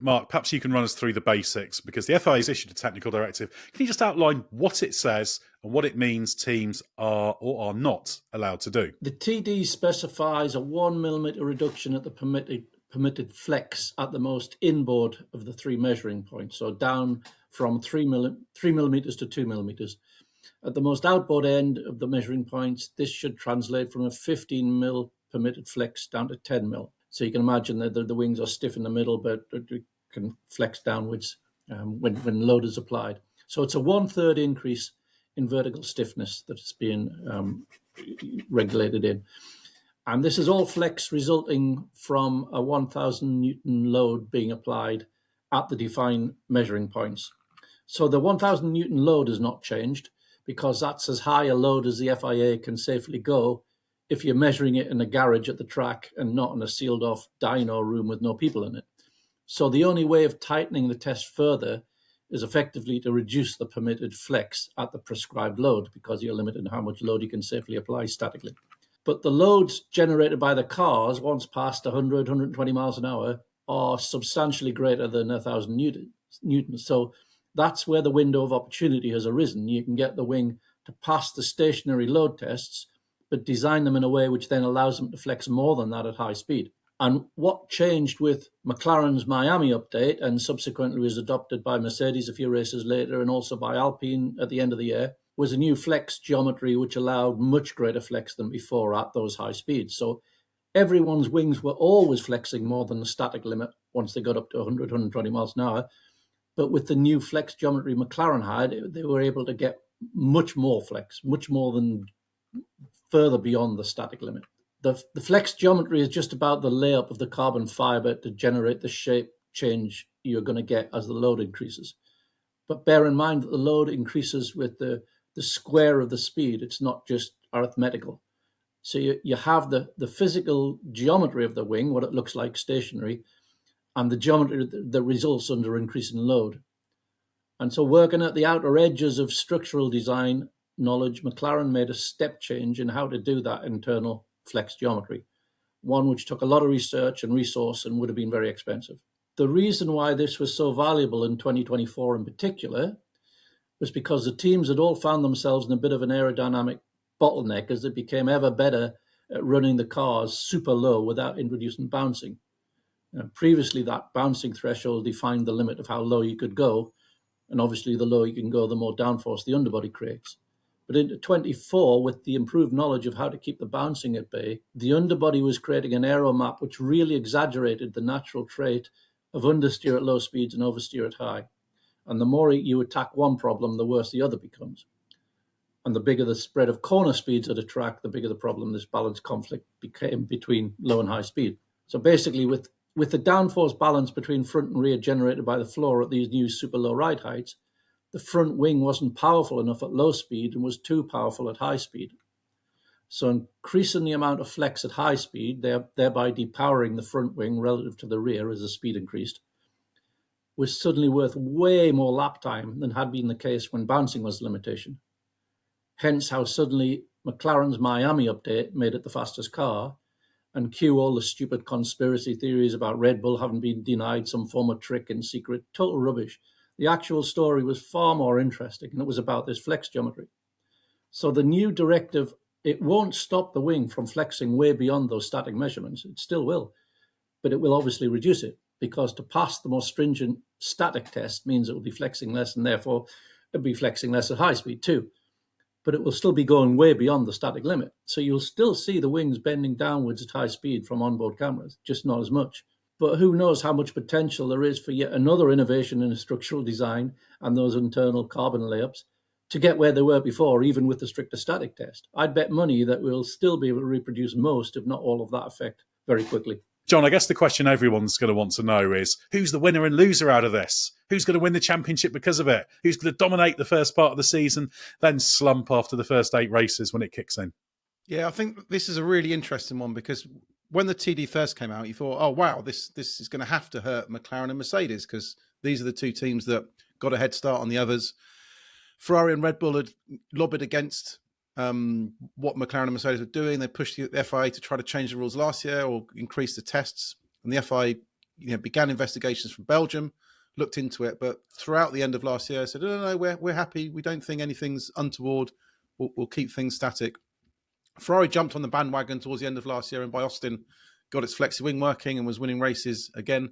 Mark, perhaps you can run us through the basics, because the FIA has issued a technical directive. Can you just outline what it says and what it means teams are or are not allowed to do? The TD specifies a 1 millimetre reduction at the permitted flex at the most inboard of the three measuring points, so down from 3 millimetres to 2 millimetres. At the most outboard end of the measuring points, this should translate from a 15 mil permitted flex down to 10 mil. So you can imagine that the wings are stiff in the middle, but it can flex downwards when load is applied. So it's a 1/3 increase in vertical stiffness that's being regulated in. And this is all flex resulting from a 1,000 Newton load being applied at the defined measuring points. So the 1,000 Newton load has not changed, because that's as high a load as the FIA can safely go if you're measuring it in a garage at the track and not in a sealed off dyno room with no people in it. So the only way of tightening the test further is effectively to reduce the permitted flex at the prescribed load, because you're limited in how much load you can safely apply statically. But the loads generated by the cars, once past 100, 120 miles an hour, are substantially greater than 1,000 newtons. So that's where the window of opportunity has arisen. You can get the wing to pass the stationary load tests, but design them in a way which then allows them to flex more than that at high speed. And what changed with McLaren's Miami update, and subsequently was adopted by Mercedes a few races later, and also by Alpine at the end of the year, was a new flex geometry which allowed much greater flex than before at those high speeds. So everyone's wings were always flexing more than the static limit once they got up to 100, 120 miles an hour. But with the new flex geometry McLaren had, they were able to get much more flex, much more than further beyond the static limit. The flex geometry is just about the layup of the carbon fiber to generate the shape change you're going to get as the load increases. But bear in mind that the load increases with the square of the speed. It's not just arithmetical. So you have the physical geometry of the wing, what it looks like stationary, and the geometry that results under increasing load. And so, working at the outer edges of structural design knowledge, McLaren made a step change in how to do that internal flex geometry, one which took a lot of research and resource and would have been very expensive. The reason why this was so valuable in 2024 in particular was because the teams had all found themselves in a bit of an aerodynamic bottleneck as they became ever better at running the cars super low without introducing bouncing. Previously, that bouncing threshold defined the limit of how low you could go, and obviously the lower you can go, the more downforce the underbody creates. But into 24, with the improved knowledge of how to keep the bouncing at bay, the underbody was creating an aero map which really exaggerated the natural trait of understeer at low speeds and oversteer at high. And the more you attack one problem, the worse the other becomes. And the bigger the spread of corner speeds at a track, the bigger the problem this balance conflict became between low and high speed. So basically, with the downforce balance between front and rear generated by the floor at these new super low ride heights, the front wing wasn't powerful enough at low speed and was too powerful at high speed. So increasing the amount of flex at high speed, thereby depowering the front wing relative to the rear as the speed increased, was suddenly worth way more lap time than had been the case when bouncing was the limitation. Hence how suddenly McLaren's Miami update made it the fastest car, and cue all the stupid conspiracy theories about Red Bull having been denied some form of trick in secret. Total rubbish. The actual story was far more interesting, and it was about this flex geometry. So the new directive, it won't stop the wing from flexing way beyond those static measurements. It still will, but it will obviously reduce it, because to pass the more stringent static test means it will be flexing less, and therefore it'll be flexing less at high speed too. But it will still be going way beyond the static limit. So you'll still see the wings bending downwards at high speed from onboard cameras, just not as much. But who knows how much potential there is for yet another innovation in structural design and those internal carbon layups to get where they were before, even with the stricter static test. I'd bet money that we'll still be able to reproduce most, if not all of that effect very quickly. John, I guess the question everyone's going to want to know is, who's the winner and loser out of this? Who's going to win the championship because of it? Who's going to dominate the first part of the season, then slump after the first 8 races when it kicks in? Yeah, I think this is a really interesting one, because when the TD first came out, you thought, oh, wow, this is going to have to hurt McLaren and Mercedes, because these are the two teams that got a head start on the others. Ferrari and Red Bull had lobbied against what McLaren and Mercedes were doing. They pushed the FIA to try to change the rules last year or increase the tests. And the FIA began investigations from Belgium, looked into it, but throughout the end of last year, said, no, we're happy. We don't think anything's untoward. We'll keep things static. Ferrari jumped on the bandwagon towards the end of last year, and by Austin got its flexi-wing working and was winning races again.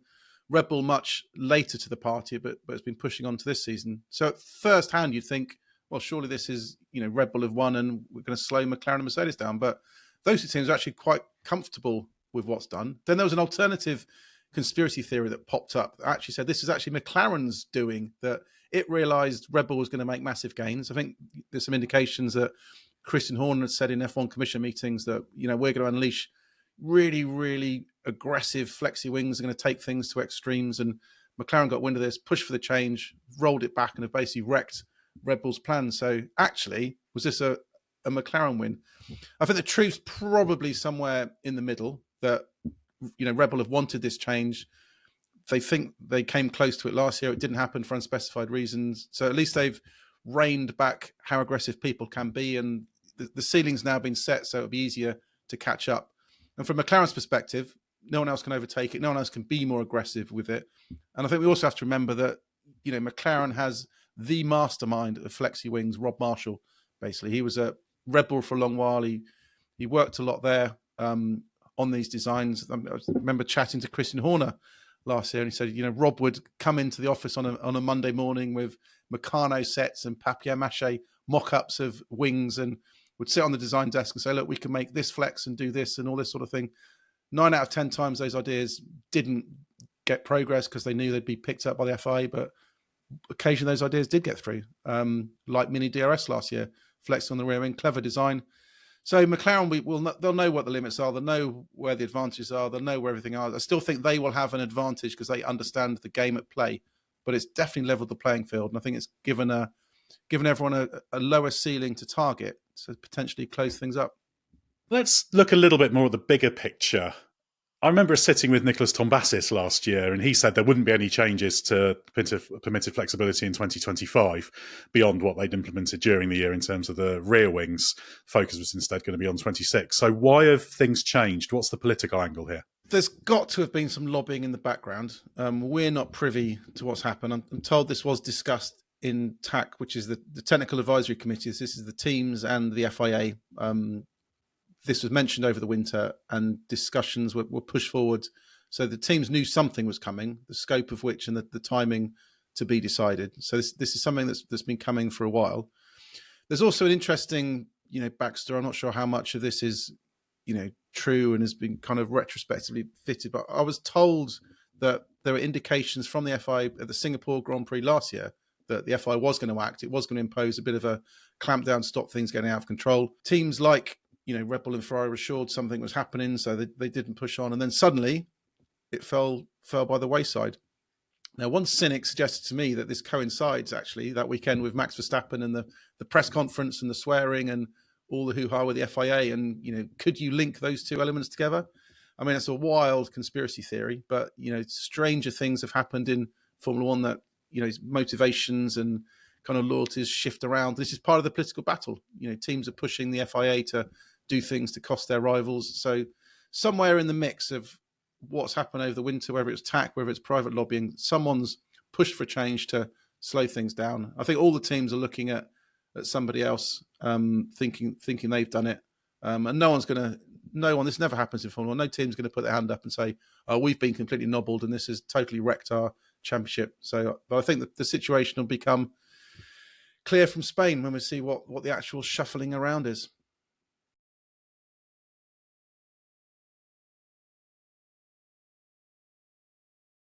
Red Bull much later to the party, but it's been pushing on to this season. So at first hand, you'd think, well, surely this is, Red Bull have won and we're going to slow McLaren and Mercedes down. But those two teams are actually quite comfortable with what's done. Then there was an alternative conspiracy theory that popped up that actually said this is actually McLaren's doing, that it realised Red Bull was going to make massive gains. I think there's some indications that Christian Horner had said in F1 Commission meetings that, we're going to unleash really, really aggressive flexi wings, are going to take things to extremes. And McLaren got wind of this, pushed for the change, rolled it back, and have basically wrecked Red Bull's plan. So actually, was this a McLaren win? I think the truth's probably somewhere in the middle, that, Red Bull have wanted this change. They think they came close to it last year. It didn't happen for unspecified reasons. So at least they've reined back how aggressive people can be. And the ceiling's now been set, so it'll be easier to catch up. And from McLaren's perspective, no one else can overtake it. No one else can be more aggressive with it. And I think we also have to remember that, McLaren has the mastermind of flexi wings, Rob Marshall, basically. He was at Red Bull for a long while. He worked a lot there on these designs. I remember chatting to Christian Horner last year, and he said, Rob would come into the office on a Monday morning with Meccano sets and papier-mâché mock-ups of wings, and would sit on the design desk and say, look, we can make this flex and do this and all this sort of thing. 9 out of 10 times those ideas didn't get progress because they knew they'd be picked up by the FIA, but occasionally those ideas did get through, like Mini DRS last year, flexing on the rear wing, clever design. So McLaren, they'll know what the limits are. They'll know where the advantages are. They'll know where everything is. I still think they will have an advantage because they understand the game at play, but it's definitely leveled the playing field. And I think it's given everyone a lower ceiling to target to potentially close things up. Let's look a little bit more at the bigger picture. I remember sitting with Nicholas Tombassis last year, and he said there wouldn't be any changes to permitted flexibility in 2025 beyond what they'd implemented during the year in terms of the rear wings. Focus was instead going to be on 26. So why have things changed? What's the political angle here? There's got to have been some lobbying in the background. We're not privy to what's happened. I'm told this was discussed in TAC, which is the Technical Advisory Committee. This is the teams and the FIA. This was mentioned over the winter, and discussions were pushed forward. So the teams knew something was coming, the scope of which and the timing to be decided. So this is something that's been coming for a while. There's also an interesting, backstory. I'm not sure how much of this is, true and has been kind of retrospectively fitted, but I was told that there were indications from the FIA at the Singapore Grand Prix last year that the FIA was going to act. It was going to impose a bit of a clampdown, stop things getting out of control. Teams like, Red Bull and Ferrari were assured something was happening, so they didn't push on. And then suddenly it fell by the wayside. Now, one cynic suggested to me that this coincides actually that weekend with Max Verstappen and the press conference and the swearing and all the hoo-ha with the FIA. And, could you link those two elements together? I mean, it's a wild conspiracy theory, but, stranger things have happened in Formula One that, motivations and kind of loyalties shift around. This is part of the political battle. Teams are pushing the FIA to do things to cost their rivals. So somewhere in the mix of what's happened over the winter, whether it's TAC, whether it's private lobbying, someone's pushed for change to slow things down. I think all the teams are looking at somebody else, thinking they've done it. And this never happens in Formula One. No team's going to put their hand up and say, oh, we've been completely nobbled and this has totally wrecked our championship. So, but I think that the situation will become clear from Spain when we see what the actual shuffling around is.